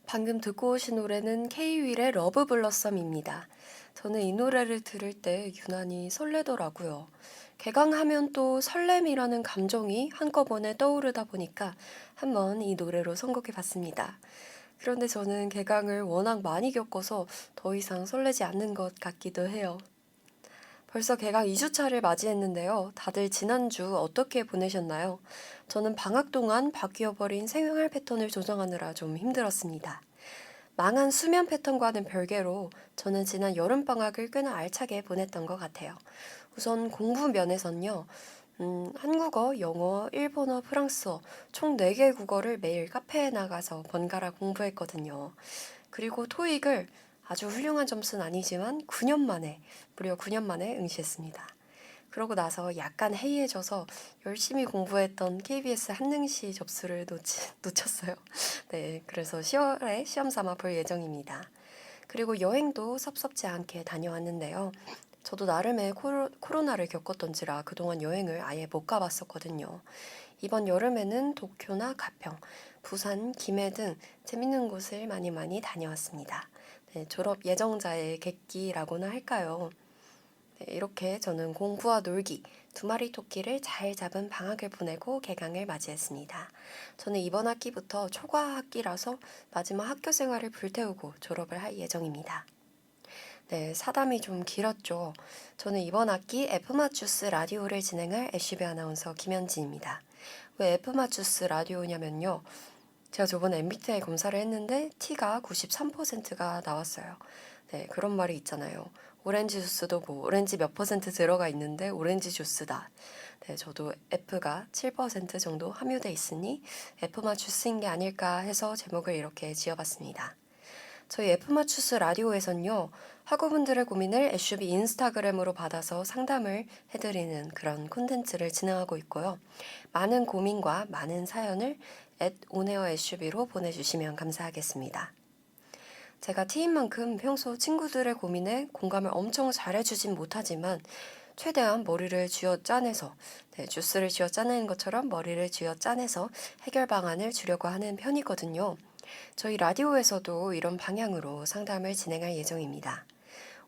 방금 듣고 오신 노래는 K-윌의 러브 블러썸입니다. 저는 이 노래를 들을 때 유난히 설레더라고요. 개강하면 또 설렘이라는 감정이 한꺼번에 떠오르다 보니까 한번 이 노래로 선곡해 봤습니다. 그런데 저는 개강을 워낙 많이 겪어서 더 이상 설레지 않는 것 같기도 해요. 벌써 개강 2주차를 맞이했는데요. 다들 지난주 어떻게 보내셨나요? 저는 방학 동안 바뀌어버린 생활 패턴을 조정하느라 좀 힘들었습니다. 망한 수면 패턴과는 별개로 저는 지난 여름방학을 꽤나 알차게 보냈던 것 같아요. 우선 공부 면에선요. 한국어, 영어, 일본어, 프랑스어 총 4개 국어를 매일 카페에 나가서 번갈아 공부했거든요. 그리고 토익을 아주 훌륭한 점수는 아니지만 9년 만에, 무려 9년 만에 응시했습니다. 그러고 나서 약간 해이해져서 열심히 공부했던 KBS 한능시 접수를 놓쳤어요. 네, 그래서 10월에 시험 삼아 볼 예정입니다. 그리고 여행도 섭섭지 않게 다녀왔는데요. 저도 나름의 코로나를 겪었던지라 그동안 여행을 아예 못 가봤었거든요. 이번 여름에는 도쿄나 가평, 부산, 김해 등 재밌는 곳을 많이 다녀왔습니다. 네, 졸업 예정자의 객기라고나 할까요? 네, 이렇게 저는 공부와 놀기, 두 마리 토끼를 잘 잡은 방학을 보내고 개강을 맞이했습니다. 저는 이번 학기부터 초과 학기라서 마지막 학교 생활을 불태우고 졸업을 할 예정입니다. 네, 사담이 좀 길었죠. 저는 이번 학기 F마추스 라디오를 진행할 애쉬비 아나운서 김현지입니다. 왜 F마추스 라디오냐면요. 제가 저번에 MBTI 검사를 했는데 T가 93%가 나왔어요. 네, 그런 말이 있잖아요. 오렌지 주스도 뭐 오렌지 몇 퍼센트 들어가 있는데 오렌지 주스다. 네, 저도 F가 7% 정도 함유돼 있으니 F마추스인 게 아닐까 해서 제목을 이렇게 지어봤습니다. 저희 F마추스 라디오에선요, 학우분들의 고민을 애쉬비 인스타그램으로 받아서 상담을 해드리는 그런 콘텐츠를 진행하고 있고요. 많은 고민과 많은 사연을 온에어 애쉬비로 보내주시면 감사하겠습니다. 제가 T인 만큼 평소 친구들의 고민에 공감을 엄청 잘해주진 못하지만 최대한 머리를 쥐어 짜내서 주스를 쥐어 짜내는 것처럼 머리를 쥐어 짜내서 해결 방안을 주려고 하는 편이거든요. 저희 라디오에서도 이런 방향으로 상담을 진행할 예정입니다.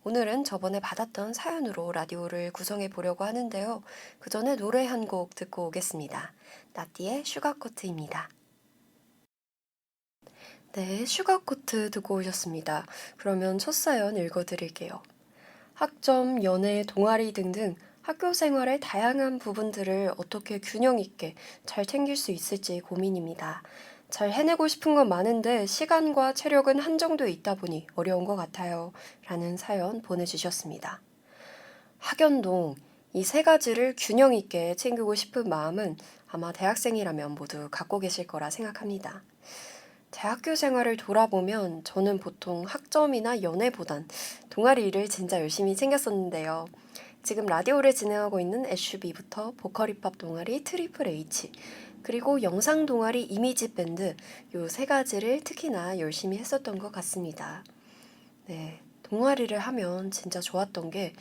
오늘은 저번에 받았던 사연으로 라디오를 구성해 보려고 하는데요. 그 전에 노래 한 곡 듣고 오겠습니다. 나띠의 슈가코트입니다. 네, 슈가코트 듣고 오셨습니다. 그러면 첫 사연 읽어드릴게요. 학점, 연애, 동아리 등등 학교 생활의 다양한 부분들을 어떻게 균형 있게 잘 챙길 수 있을지 고민입니다. 잘 해내고 싶은 건 많은데 시간과 체력은 한정돼 있다 보니 어려운 것 같아요. 라는 사연 보내주셨습니다. 학연동, 이 세 가지를 균형 있게 챙기고 싶은 마음은 아마 대학생이라면 모두 갖고 계실 거라 생각합니다. 대학교 생활을 돌아보면 저는 보통 학점이나 연애보단 동아리 일을 진짜 열심히 챙겼었는데요. 지금 라디오를 진행하고 있는 애쉬비부터 보컬 힙합 동아리 트리플 H, 그리고 영상 동아리 이미지 밴드 요 세 가지를 특히나 열심히 했었던 것 같습니다. 네, 동아리를 하면 진짜 좋았던 게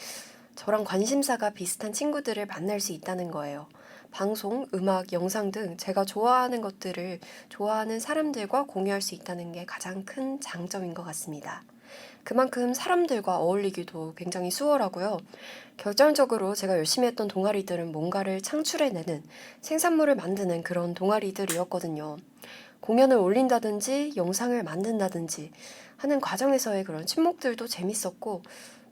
저랑 관심사가 비슷한 친구들을 만날 수 있다는 거예요. 방송, 음악, 영상 등 제가 좋아하는 것들을 좋아하는 사람들과 공유할 수 있다는 게 가장 큰 장점인 것 같습니다. 그만큼 사람들과 어울리기도 굉장히 수월하고요. 결정적으로 제가 열심히 했던 동아리들은 뭔가를 창출해내는, 생산물을 만드는 그런 동아리들이었거든요. 공연을 올린다든지 영상을 만든다든지 하는 과정에서의 그런 친목들도 재밌었고,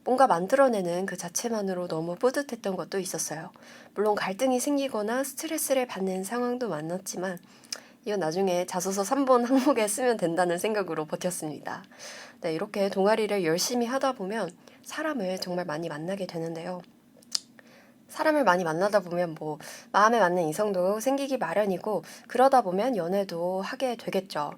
뭔가 만들어내는 그 자체만으로 너무 뿌듯했던 것도 있었어요. 물론 갈등이 생기거나 스트레스를 받는 상황도 많았지만 이건 나중에 자소서 3번 항목에 쓰면 된다는 생각으로 버텼습니다. 네, 이렇게 동아리를 열심히 하다 보면 사람을 정말 많이 만나게 되는데요. 사람을 많이 만나다 보면 뭐 마음에 맞는 이성도 생기기 마련이고 그러다 보면 연애도 하게 되겠죠.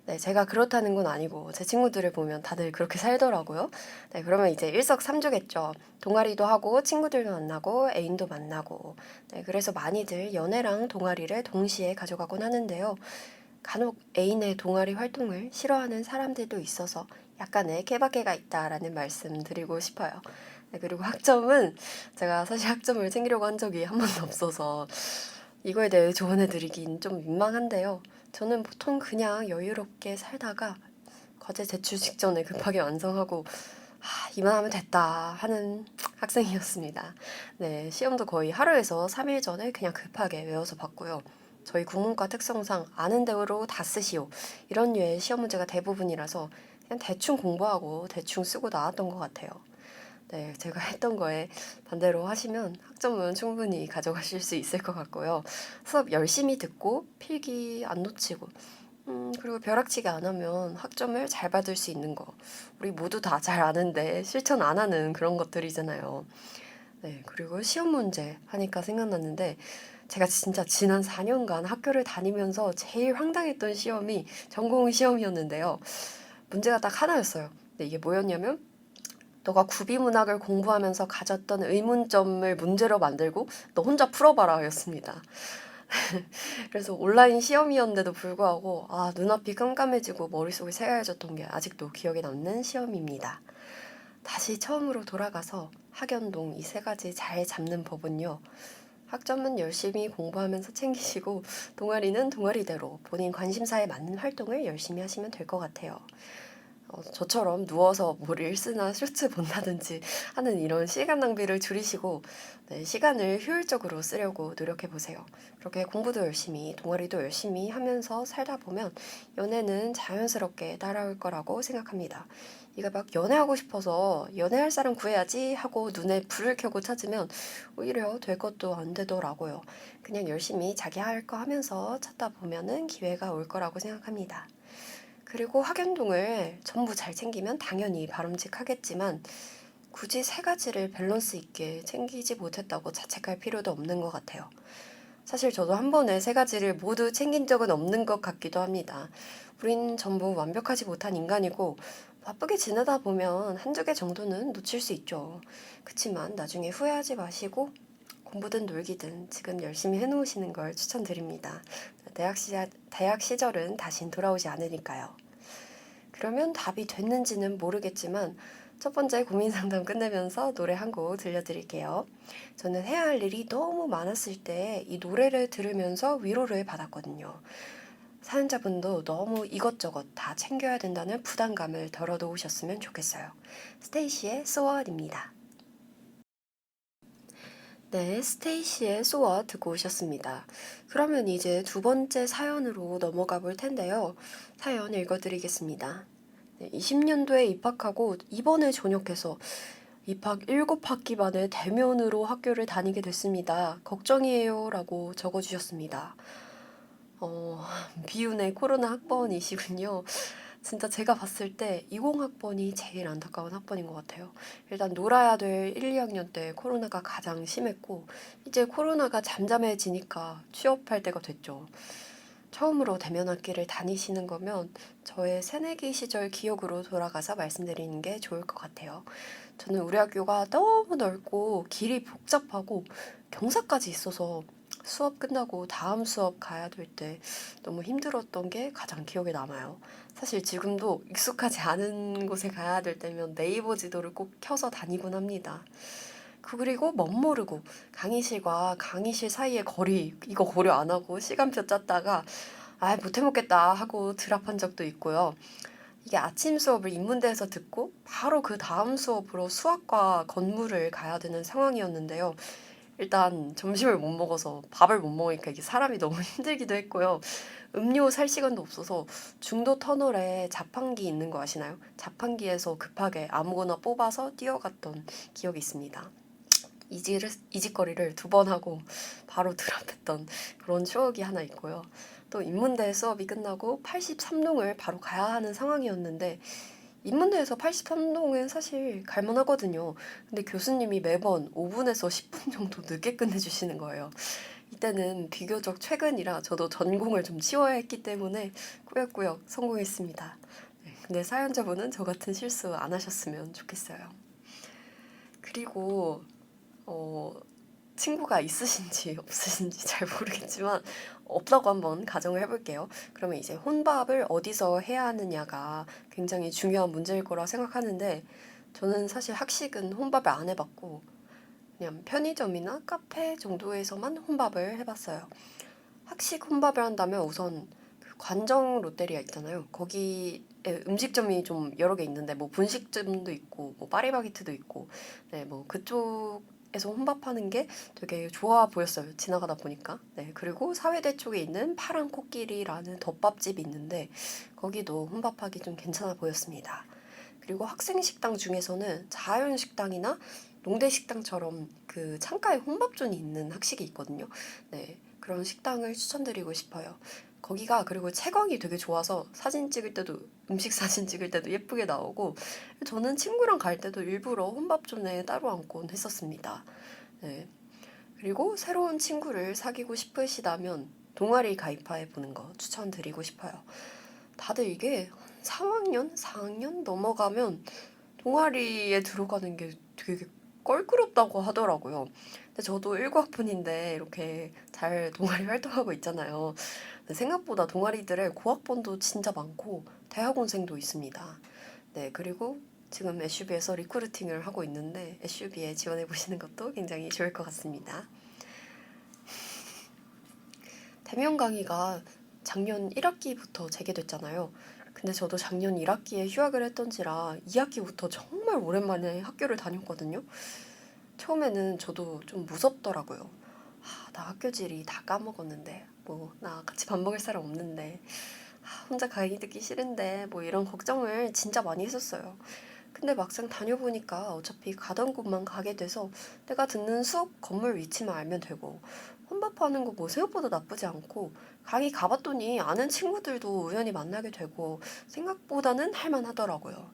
네, 제가 그렇다는 건 아니고 제 친구들을 보면 다들 그렇게 살더라고요. 네, 그러면 이제 일석삼조겠죠. 동아리도 하고 친구들도 만나고 애인도 만나고. 네, 그래서 많이들 연애랑 동아리를 동시에 가져가곤 하는데요. 간혹 애인의 동아리 활동을 싫어하는 사람들도 있어서 약간의 케바케가 있다라는 말씀 드리고 싶어요. 네, 그리고 학점은 제가 사실 학점을 챙기려고 한 적이 한 번도 없어서 이거에 대해 조언해 드리긴 좀 민망한데요. 저는 보통 그냥 여유롭게 살다가 과제 제출 직전에 급하게 완성하고 이만하면 됐다 하는 학생이었습니다. 네, 시험도 거의 하루에서 3일 전에 그냥 급하게 외워서 봤고요. 저희 국문과 특성상 아는 대로 다 쓰시오. 이런 류의 시험 문제가 대부분이라서 그냥 대충 공부하고 대충 쓰고 나왔던 것 같아요. 네, 제가 했던 거에 반대로 하시면 학점은 충분히 가져가실 수 있을 것 같고요. 수업 열심히 듣고 필기 안 놓치고 그리고 벼락치기 안 하면 학점을 잘 받을 수 있는 거. 우리 모두 다 잘 아는데 실천 안 하는 그런 것들이잖아요. 네, 그리고 시험 문제 하니까 생각났는데 제가 진짜 지난 4년간 학교를 다니면서 제일 황당했던 시험이 전공 시험이었는데요. 문제가 딱 하나였어요. 근데 이게 뭐였냐면 너가 구비문학을 공부하면서 가졌던 의문점을 문제로 만들고 너 혼자 풀어봐라 였습니다. 그래서 온라인 시험이었는데도 불구하고 눈앞이 깜깜해지고 머릿속이 새하얘졌던 게 아직도 기억에 남는 시험입니다. 다시 처음으로 돌아가서 학연동 이 세 가지 잘 잡는 법은요. 학점은 열심히 공부하면서 챙기시고 동아리는 동아리대로 본인 관심사에 맞는 활동을 열심히 하시면 될 것 같아요. 저처럼 누워서 뭐 릴스나 쇼츠 본다든지 하는 이런 시간 낭비를 줄이시고 네, 시간을 효율적으로 쓰려고 노력해 보세요. 그렇게 공부도 열심히, 동아리도 열심히 하면서 살다 보면 연애는 자연스럽게 따라올 거라고 생각합니다. 이거 막 연애하고 싶어서 연애할 사람 구해야지 하고 눈에 불을 켜고 찾으면 오히려 될 것도 안 되더라고요. 그냥 열심히 자기 할 거 하면서 찾다 보면은 기회가 올 거라고 생각합니다. 그리고 학연동을 전부 잘 챙기면 당연히 바람직하겠지만 굳이 세 가지를 밸런스 있게 챙기지 못했다고 자책할 필요도 없는 것 같아요. 사실 저도 한 번에 세 가지를 모두 챙긴 적은 없는 것 같기도 합니다. 우린 전부 완벽하지 못한 인간이고 바쁘게 지내다 보면 한두 개 정도는 놓칠 수 있죠. 그치만 나중에 후회하지 마시고 공부든 놀기든 지금 열심히 해놓으시는 걸 추천드립니다. 대학 시절은 다신 돌아오지 않으니까요. 그러면 답이 됐는지는 모르겠지만 첫 번째 고민 상담 끝내면서 노래 한 곡 들려드릴게요. 저는 해야 할 일이 너무 많았을 때 이 노래를 들으면서 위로를 받았거든요. 사연자분도 너무 이것저것 다 챙겨야 된다는 부담감을 덜어놓으셨으면 좋겠어요. 스테이시의 So What입니다. 네, 스테이시의 So What 듣고 오셨습니다. 그러면 이제 두 번째 사연으로 넘어가 볼 텐데요. 사연 읽어드리겠습니다. 네, 20년도에 입학하고 이번에 전역해서 입학 7학기 만에 대면으로 학교를 다니게 됐습니다. 걱정이에요 라고 적어주셨습니다. 비운의 코로나 학번이시군요. 진짜 제가 봤을 때 20학번이 제일 안타까운 학번인 것 같아요. 일단 놀아야 될 1, 2학년 때 코로나가 가장 심했고 이제 코로나가 잠잠해지니까 취업할 때가 됐죠. 처음으로 대면 학기를 다니시는 거면 저의 새내기 시절 기억으로 돌아가서 말씀드리는 게 좋을 것 같아요. 저는 우리 학교가 너무 넓고 길이 복잡하고 경사까지 있어서 수업 끝나고 다음 수업 가야 될 때 너무 힘들었던 게 가장 기억에 남아요. 사실 지금도 익숙하지 않은 곳에 가야 될 때면 네이버 지도를 꼭 켜서 다니곤 합니다. 그리고 멋모르고 강의실과 강의실 사이의 거리 이거 고려 안 하고 시간표 짰다가 못 해먹겠다 하고 드랍한 적도 있고요. 이게 아침 수업을 인문대에서 듣고 바로 그 다음 수업으로 수학과 건물을 가야 되는 상황이었는데요. 일단 점심을 못 먹어서 밥을 못 먹으니까 이게 사람이 너무 힘들기도 했고요. 음료 살 시간도 없어서 중도 터널에 자판기 있는 거 아시나요? 자판기에서 급하게 아무거나 뽑아서 뛰어갔던 기억이 있습니다. 이직거리를 두 번 하고 바로 드랍했던 그런 추억이 하나 있고요. 또 인문대 수업이 끝나고 83동을 바로 가야 하는 상황이었는데 인문대에서 83동은 사실 갈만하거든요. 근데 교수님이 매번 5분에서 10분 정도 늦게 끝내주시는 거예요. 이때는 비교적 최근이라 저도 전공을 좀 치워야 했기 때문에 꾸역꾸역 성공했습니다. 네, 근데 사연자분은 저 같은 실수 안 하셨으면 좋겠어요. 그리고 어, 친구가 있으신지 없으신지 잘 모르겠지만 없다고 한번 가정을 해볼게요. 그러면 이제 혼밥을 어디서 해야 하느냐가 굉장히 중요한 문제일 거라 생각하는데 저는 사실 학식은 혼밥을 안 해봤고 그냥 편의점이나 카페 정도에서만 혼밥을 해봤어요. 학식 혼밥을 한다면 우선 그 관정 롯데리아 있잖아요. 거기에 음식점이 좀 여러 개 있는데 뭐 분식점도 있고 뭐 파리바게트도 있고 네, 뭐 그쪽에서 혼밥하는 게 되게 좋아 보였어요. 지나가다 보니까. 네, 그리고 사회대 쪽에 있는 파란 코끼리라는 덮밥집이 있는데 거기도 혼밥하기 좀 괜찮아 보였습니다. 그리고 학생 식당 중에서는 자연 식당이나 농대 식당처럼 그 창가에 혼밥존이 있는 학식이 있거든요. 네, 그런 식당을 추천드리고 싶어요. 거기가 그리고 채광이 되게 좋아서 사진 찍을 때도 음식 사진 찍을 때도 예쁘게 나오고 저는 친구랑 갈 때도 일부러 혼밥존에 따로 앉곤 했었습니다. 네. 그리고 새로운 친구를 사귀고 싶으시다면 동아리 가입해 보는 거 추천드리고 싶어요. 다들 이게 3학년, 4학년 넘어가면 동아리에 들어가는 게 되게 껄끄럽다고 하더라고요. 근데 저도 1학번인데 이렇게 잘 동아리 활동하고 있잖아요. 근데 생각보다 동아리들의 고학번도 진짜 많고 대학원생도 있습니다. 네, 그리고 지금 애슈비에서 리크루팅을 하고 있는데 애슈비에 지원해 보시는 것도 굉장히 좋을 것 같습니다. 대면 강의가 작년 1학기부터 재개됐잖아요. 근데 저도 작년 1학기에 휴학을 했던지라 2학기부터 정말 오랜만에 학교를 다녔거든요. 처음에는 저도 좀 무섭더라고요. 나 학교지리 다 까먹었는데, 뭐, 나 같이 밥 먹을 사람 없는데, 혼자 강의 듣기 싫은데, 뭐 이런 걱정을 진짜 많이 했었어요. 근데 막상 다녀보니까 어차피 가던 곳만 가게 돼서 내가 듣는 수업 건물 위치만 알면 되고 혼밥하는 거 뭐 생각보다 나쁘지 않고 강의 가봤더니 아는 친구들도 우연히 만나게 되고 생각보다는 할만하더라고요.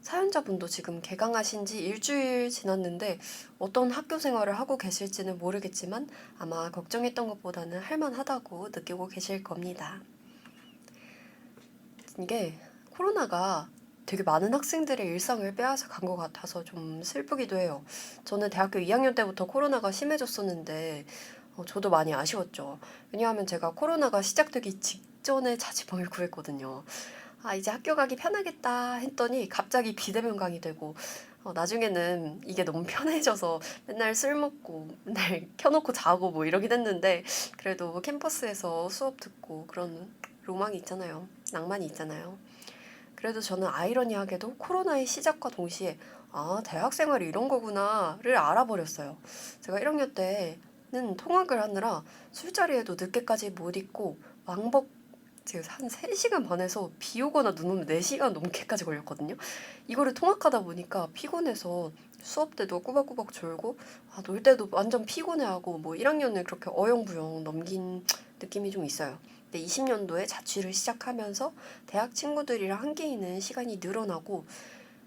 사연자분도 지금 개강하신 지 일주일 지났는데 어떤 학교 생활을 하고 계실지는 모르겠지만 아마 걱정했던 것보다는 할만하다고 느끼고 계실 겁니다. 이게 코로나가 되게 많은 학생들의 일상을 빼앗아 간 것 같아서 좀 슬프기도 해요. 저는 대학교 2학년 때부터 코로나가 심해졌었는데 저도 많이 아쉬웠죠. 왜냐하면 제가 코로나가 시작되기 직전에 자취방을 구했거든요. 이제 학교 가기 편하겠다 했더니 갑자기 비대면 강의되고 나중에는 이게 너무 편해져서 맨날 술 먹고 맨날 켜놓고 자고 뭐 이러긴 했는데 그래도 캠퍼스에서 수업 듣고 그런 로망이 있잖아요. 낭만이 있잖아요. 그래도 저는 아이러니하게도 코로나의 시작과 동시에 대학 생활이 이런 거구나를 알아버렸어요. 제가 1학년 때는 통학을 하느라 술자리에도 늦게까지 못 있고 왕복 제가 한 3시간 반에서 비 오거나 눈 오면 4시간 넘게까지 걸렸거든요. 이거를 통학하다 보니까 피곤해서 수업 때도 꾸벅꾸벅 졸고 놀 때도 완전 피곤해하고 뭐 1학년을 그렇게 어영부영 넘긴 느낌이 좀 있어요. 근데 20년도에 자취를 시작하면서 대학 친구들이랑 함께 있는 시간이 늘어나고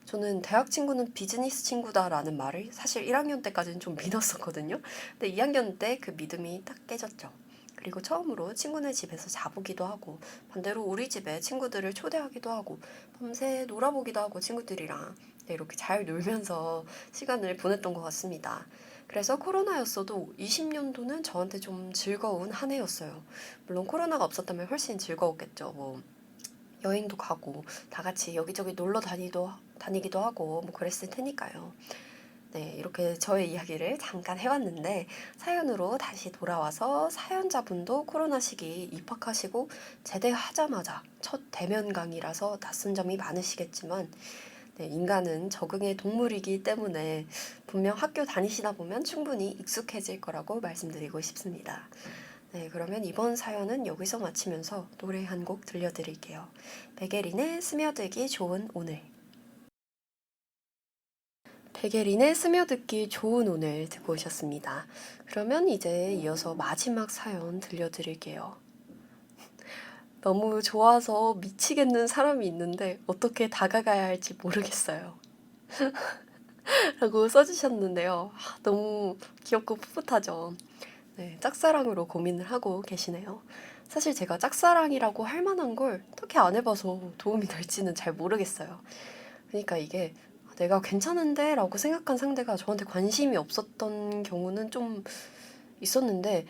저는 대학 친구는 비즈니스 친구다라는 말을 사실 1학년 때까지는 좀 믿었었거든요. 근데 2학년 때 그 믿음이 딱 깨졌죠. 그리고 처음으로 친구네 집에서 자보기도 하고 반대로 우리 집에 친구들을 초대하기도 하고 밤새 놀아보기도 하고 친구들이랑 네, 이렇게 잘 놀면서 시간을 보냈던 것 같습니다. 그래서 코로나였어도 20년도는 저한테 좀 즐거운 한 해였어요. 물론 코로나가 없었다면 훨씬 즐거웠겠죠. 뭐 여행도 가고 다 같이 여기저기 놀러 다니기도 하고 뭐 그랬을 테니까요. 네, 이렇게 저의 이야기를 잠깐 해봤는데 사연으로 다시 돌아와서 사연자분도 코로나 시기 입학하시고 제대하자마자 첫 대면 강의라서 낯선 점이 많으시겠지만 네, 인간은 적응의 동물이기 때문에 분명 학교 다니시다 보면 충분히 익숙해질 거라고 말씀드리고 싶습니다. 네, 그러면 이번 사연은 여기서 마치면서 노래 한 곡 들려드릴게요. 백예린의 스며들기 좋은 오늘. 백예린의 스며듣기 좋은 오늘 듣고 오셨습니다. 그러면 이제 이어서 마지막 사연 들려드릴게요. 너무 좋아서 미치겠는 사람이 있는데 어떻게 다가가야 할지 모르겠어요. 라고 써주셨는데요. 너무 귀엽고 풋풋하죠. 네, 짝사랑으로 고민을 하고 계시네요. 사실 제가 짝사랑이라고 할 만한 걸 어떻게 안 해봐서 도움이 될지는 잘 모르겠어요. 그러니까 이게 내가 괜찮은데? 라고 생각한 상대가 저한테 관심이 없었던 경우는 좀 있었는데,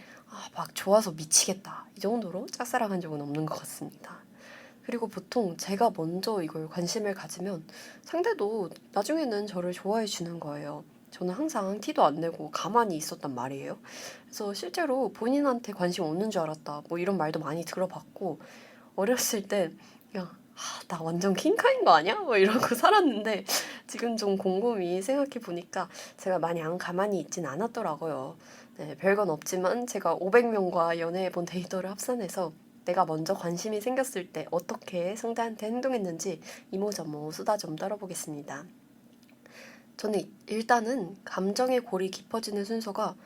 막 좋아서 미치겠다. 이 정도로 짝사랑한 적은 없는 것 같습니다. 그리고 보통 제가 먼저 이걸 관심을 가지면 상대도 나중에는 저를 좋아해 주는 거예요. 저는 항상 티도 안 내고 가만히 있었단 말이에요. 그래서 실제로 본인한테 관심 없는 줄 알았다. 뭐 이런 말도 많이 들어봤고, 어렸을 때 그냥 나 완전 킹카인 거 아니야? 뭐 이러고 살았는데 지금 좀 곰곰이 생각해 보니까 제가 마냥 가만히 있진 않았더라고요. 네, 별건 없지만 제가 500명과 연애해본 데이터를 합산해서 내가 먼저 관심이 생겼을 때 어떻게 상대한테 행동했는지 이모저모 수다 좀 떨어보겠습니다. 저는 일단은 감정의 골이 깊어지는 순서가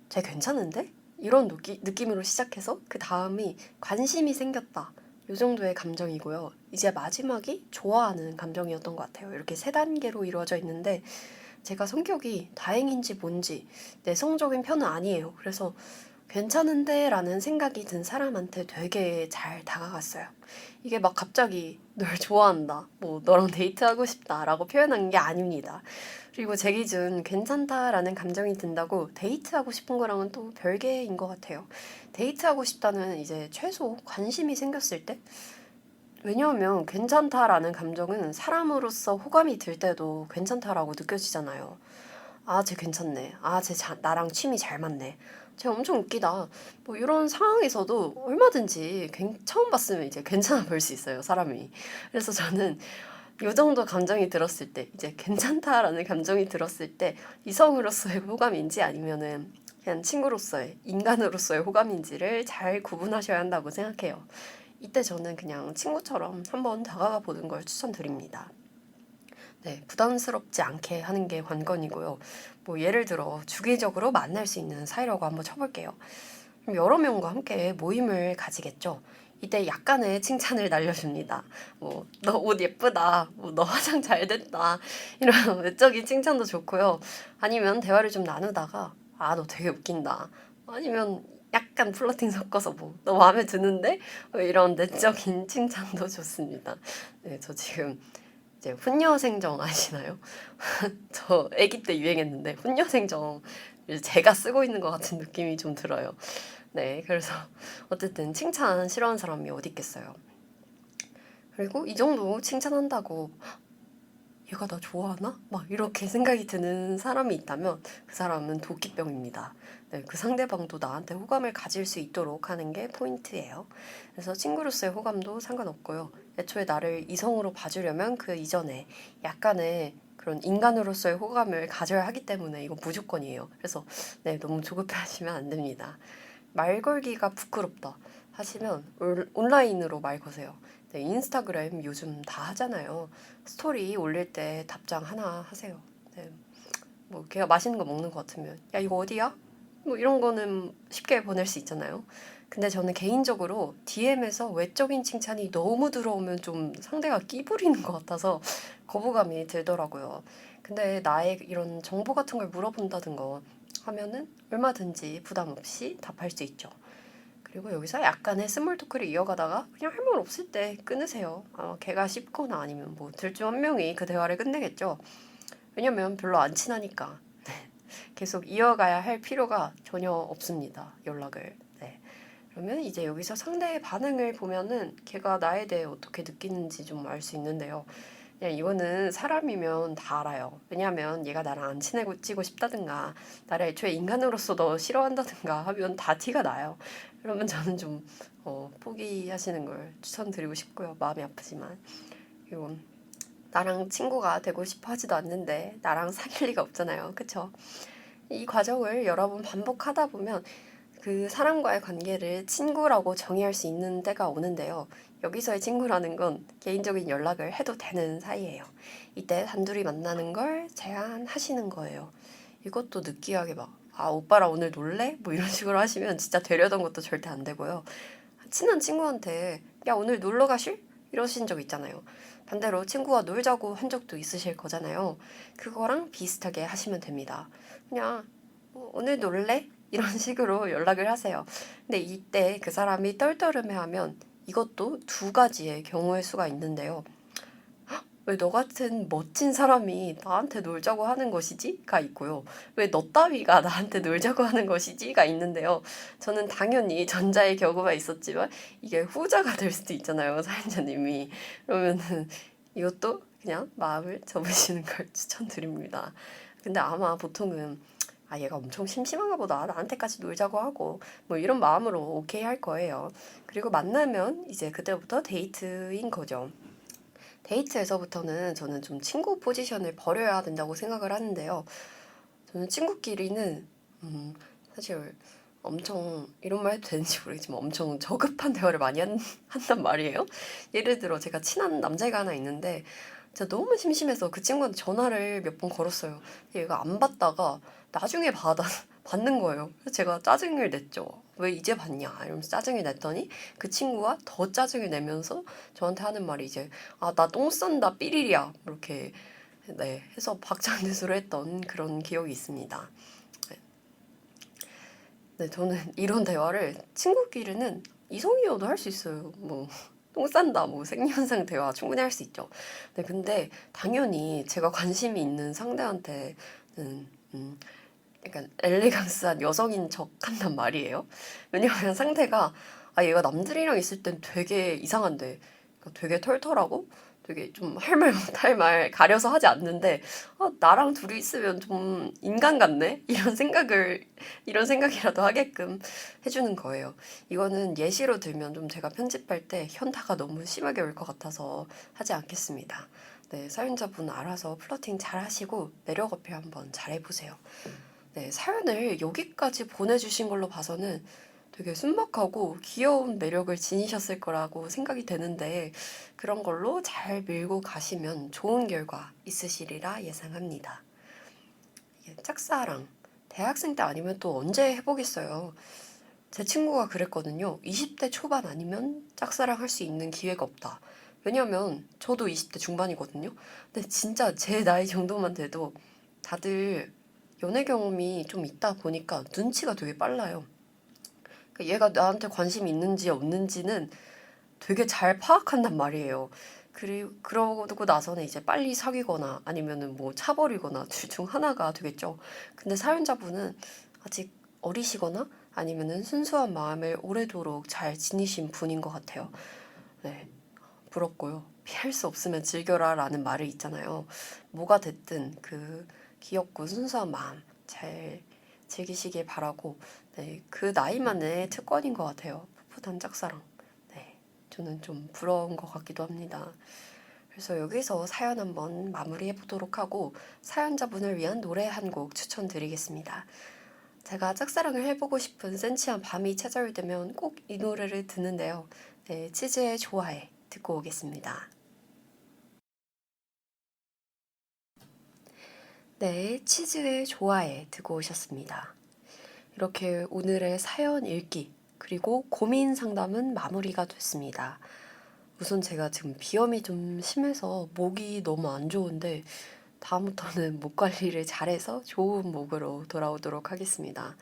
쟤 괜찮은데? 이런 느낌으로 시작해서 그 다음이 관심이 생겼다. 이 정도의 감정이고요. 이제 마지막이 좋아하는 감정이었던 것 같아요. 이렇게 세 단계로 이루어져 있는데 제가 성격이 다행인지 뭔지 내성적인 편은 아니에요. 그래서 괜찮은데 라는 생각이 든 사람한테 되게 잘 다가갔어요. 이게 막 갑자기 널 좋아한다, 뭐 너랑 데이트하고 싶다 라고 표현한 게 아닙니다. 그리고 제 기준 괜찮다라는 감정이 든다고 데이트하고 싶은 거랑은 또 별개인 것 같아요. 데이트하고 싶다는 이제 최소 관심이 생겼을 때? 왜냐하면 괜찮다라는 감정은 사람으로서 호감이 들 때도 괜찮다라고 느껴지잖아요. 아, 쟤 괜찮네. 아, 나랑 취미 잘 맞네. 쟤 엄청 웃기다. 뭐 이런 상황에서도 얼마든지 처음 봤으면 이제 괜찮아 보일 수 있어요, 사람이. 그래서 저는 요 정도 감정이 들었을 때, 이제 괜찮다라는 감정이 들었을 때 이성으로서의 호감인지 아니면은 그냥 친구로서의, 인간으로서의 호감인지를 잘 구분하셔야 한다고 생각해요. 이때 저는 그냥 친구처럼 한번 다가가 보는 걸 추천드립니다. 네, 부담스럽지 않게 하는 게 관건이고요. 뭐 예를 들어 주기적으로 만날 수 있는 사이라고 한번 쳐볼게요. 그럼 여러 명과 함께 모임을 가지겠죠. 이때 약간의 칭찬을 날려줍니다. 뭐, 너 옷 예쁘다. 뭐, 너 화장 잘 됐다. 이런 외적인 칭찬도 좋고요. 아니면 대화를 좀 나누다가, 아, 너 되게 웃긴다. 아니면 약간 플러팅 섞어서 뭐, 너 마음에 드는데? 뭐 이런 내적인 칭찬도 좋습니다. 네, 저 지금 이제 훈녀생정 아시나요? 저 아기 때 유행했는데 훈녀생정 제가 쓰고 있는 것 같은 느낌이 좀 들어요. 네, 그래서 어쨌든 칭찬 싫어하는 사람이 어디 있겠어요. 그리고 이 정도 칭찬한다고 얘가 나 좋아하나? 막 이렇게 생각이 드는 사람이 있다면 그 사람은 도끼병입니다. 네, 그 상대방도 나한테 호감을 가질 수 있도록 하는 게 포인트예요. 그래서 친구로서의 호감도 상관없고요. 애초에 나를 이성으로 봐주려면 그 이전에 약간의 그런 인간으로서의 호감을 가져야 하기 때문에 이거 무조건이에요. 그래서 네, 너무 조급해 하시면 안 됩니다. 말 걸기가 부끄럽다 하시면 온라인으로 말 거세요. 네, 인스타그램 요즘 다 하잖아요. 스토리 올릴 때 답장 하나 하세요. 네, 뭐 걔가 맛있는 거 먹는 것 같으면 야 이거 어디야? 뭐 이런 거는 쉽게 보낼 수 있잖아요. 근데 저는 개인적으로 DM에서 외적인 칭찬이 너무 들어오면 좀 상대가 끼부리는 것 같아서 거부감이 들더라고요. 근데 나의 이런 정보 같은 걸 물어본다든가 하면은 얼마든지 부담 없이 답할 수 있죠. 그리고 여기서 약간의 스몰 토크를 이어가다가 그냥 할 말 없을 때 끊으세요. 걔가 쉽거나 아니면 뭐 둘 중 한 명이 그 대화를 끝내겠죠. 왜냐면 별로 안 친하니까. 계속 이어가야 할 필요가 전혀 없습니다. 연락을. 네. 그러면 이제 여기서 상대의 반응을 보면은 걔가 나에 대해 어떻게 느끼는지 좀 알 수 있는데요. 그냥 이거는 사람이면 다 알아요. 왜냐하면 얘가 나랑 안 친해지고 싶다든가 나를 애초에 인간으로서 너 싫어한다든가 하면 다 티가 나요. 그러면 저는 좀 포기하시는 걸 추천드리고 싶고요. 마음이 아프지만. 그리고 나랑 친구가 되고 싶어 하지도 않는데 나랑 사귈 리가 없잖아요. 그쵸? 이 과정을 여러 번 반복하다 보면 그 사람과의 관계를 친구라고 정의할 수 있는 때가 오는데요. 여기서의 친구라는 건 개인적인 연락을 해도 되는 사이예요. 이때 단둘이 만나는 걸 제한하시는 거예요. 이것도 느끼하게 막, 아, 오빠랑 오늘 놀래? 뭐 이런 식으로 하시면 진짜 되려던 것도 절대 안 되고요. 친한 친구한테, 야, 오늘 놀러 가실? 이러신 적 있잖아요. 반대로 친구가 놀자고 한 적도 있으실 거잖아요. 그거랑 비슷하게 하시면 됩니다. 그냥, 오늘 놀래? 이런 식으로 연락을 하세요. 근데 이때 그 사람이 떨떠름해하면 이것도 두 가지의 경우의 수가 있는데요. 왜 너 같은 멋진 사람이 나한테 놀자고 하는 것이지?가 있고요. 왜 너 따위가 나한테 놀자고 하는 것이지?가 있는데요. 저는 당연히 전자의 경우가 있었지만 이게 후자가 될 수도 있잖아요. 사연자님이. 그러면은 이것도 그냥 마음을 접으시는 걸 추천드립니다. 근데 아마 보통은 아, 얘가 엄청 심심한가 보다. 나한테까지 놀자고 하고 뭐 이런 마음으로 오케이 할 거예요. 그리고 만나면 이제 그때부터 데이트인 거죠. 데이트에서부터는 저는 좀 친구 포지션을 버려야 된다고 생각을 하는데요. 저는 친구끼리는 사실 엄청 이런 말 해도 되는지 모르겠지만 엄청 저급한 대화를 많이 한단 말이에요. 예를 들어 제가 친한 남자애가 하나 있는데 진짜 너무 심심해서 그 친구한테 전화를 몇 번 걸었어요. 얘가 안 받다가 나중에 받는 거예요. 그래서 제가 짜증을 냈죠. 왜 이제 받냐 이러면서 짜증을 냈더니 그 친구가 더 짜증을 내면서 저한테 하는 말이 이제 아, 나 똥 싼다 삐리리야 이렇게 네, 해서 박장대소를 했던 그런 기억이 있습니다. 네. 네, 저는 이런 대화를 친구끼리는 이성이어도 할 수 있어요. 뭐, 똥 싼다, 뭐, 생리현상 대화 충분히 할 수 있죠. 네, 근데 당연히 제가 관심이 있는 상대한테는, 약간 엘레강스한 여성인 척 한단 말이에요. 왜냐하면 상대가, 아, 얘가 남들이랑 있을 땐 되게 이상한데, 그러니까 되게 털털하고, 되게 좀 할 말 못할 말 가려서 하지 않는데, 나랑 둘이 있으면 좀 인간 같네? 이런 생각이라도 하게끔 해주는 거예요. 이거는 예시로 들면 좀 제가 편집할 때 현타가 너무 심하게 올 것 같아서 하지 않겠습니다. 네, 사연자분 알아서 플러팅 잘 하시고 매력 어필 한번 잘 해보세요. 네, 사연을 여기까지 보내주신 걸로 봐서는 되게 순박하고 귀여운 매력을 지니셨을 거라고 생각이 되는데 그런 걸로 잘 밀고 가시면 좋은 결과 있으시리라 예상합니다. 짝사랑. 대학생 때 아니면 또 언제 해보겠어요. 제 친구가 그랬거든요. 20대 초반 아니면 짝사랑 할 수 있는 기회가 없다. 왜냐면 저도 20대 중반이거든요. 근데 진짜 제 나이 정도만 돼도 다들 연애 경험이 좀 있다 보니까 눈치가 되게 빨라요. 그러니까 얘가 나한테 관심이 있는지 없는지는 되게 잘 파악한단 말이에요. 그러고 나서는 이제 빨리 사귀거나 아니면은 뭐 차버리거나 둘 중 하나가 되겠죠. 근데 사연자분은 아직 어리시거나 아니면은 순수한 마음을 오래도록 잘 지니신 분인 것 같아요. 네. 부럽고요. 피할 수 없으면 즐겨라 라는 말이 있잖아요. 뭐가 됐든 그 귀엽고 순수한 마음 잘 즐기시길 바라고, 네, 그 나이만의 특권인 것 같아요. 풋풋한 짝사랑. 네, 저는 좀 부러운 것 같기도 합니다. 그래서 여기서 사연 한번 마무리해 보도록 하고 사연자분을 위한 노래 한 곡 추천드리겠습니다. 제가 짝사랑을 해보고 싶은 센치한 밤이 찾아올 때면 꼭 이 노래를 듣는데요. 네, 치즈의 좋아해 듣고 오겠습니다. 네, 치즈의 좋아해 듣고 오셨습니다. 이렇게 오늘의 사연 읽기 그리고 고민 상담은 마무리가 됐습니다. 우선 제가 지금 비염이 좀 심해서 목이 너무 안 좋은데 다음부터는 목 관리를 잘해서 좋은 목으로 돌아오도록 하겠습니다.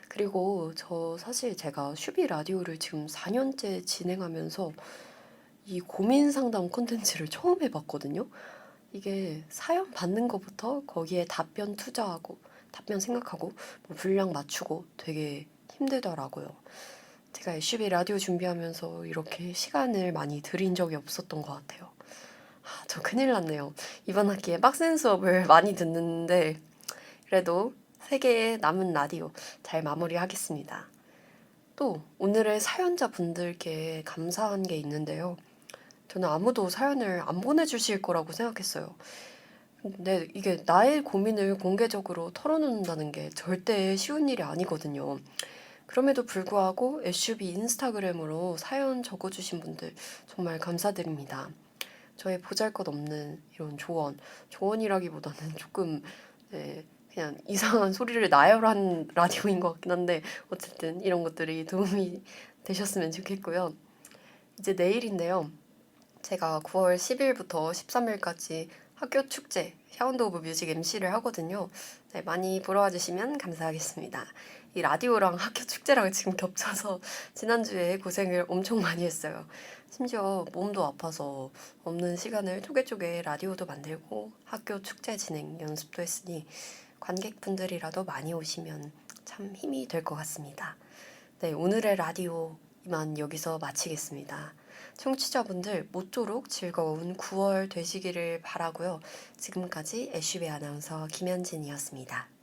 그리고 저 사실 제가 슈비 라디오를 지금 4년째 진행하면서 이 고민 상담 콘텐츠를 처음 해봤거든요. 이게 사연 받는 것부터 거기에 답변 투자하고 답변 생각하고 뭐 분량 맞추고 되게 힘들더라고요. 제가 SUV 라디오 준비하면서 이렇게 시간을 많이 들인 적이 없었던 것 같아요. 저 큰일 났네요. 이번 학기에 빡센 수업을 많이 듣는데 그래도 3개의 남은 라디오 잘 마무리하겠습니다. 또 오늘의 사연자분들께 감사한 게 있는데요. 저는 아무도 사연을 안 보내주실 거라고 생각했어요. 근데 이게 나의 고민을 공개적으로 털어놓는다는 게 절대 쉬운 일이 아니거든요. 그럼에도 불구하고 SUB 인스타그램으로 사연 적어주신 분들 정말 감사드립니다. 저의 보잘것없는 이런 조언이라기보다는 조금 네, 그냥 이상한 소리를 나열한 라디오인 것 같긴 한데 어쨌든 이런 것들이 도움이 되셨으면 좋겠고요. 이제 내일인데요. 제가 9월 10일부터 13일까지 학교 축제 사운드 오브 뮤직 MC를 하거든요. 네, 많이 보러 와주시면 감사하겠습니다. 이 라디오랑 학교 축제랑 지금 겹쳐서 지난주에 고생을 엄청 많이 했어요. 심지어 몸도 아파서 없는 시간을 쪼개쪼개 라디오도 만들고 학교 축제 진행 연습도 했으니 관객분들이라도 많이 오시면 참 힘이 될 것 같습니다. 네, 오늘의 라디오 이만 여기서 마치겠습니다. 청취자분들 모쪼록 즐거운 9월 되시기를 바라고요. 지금까지 애쉬베 아나운서 김현진이었습니다.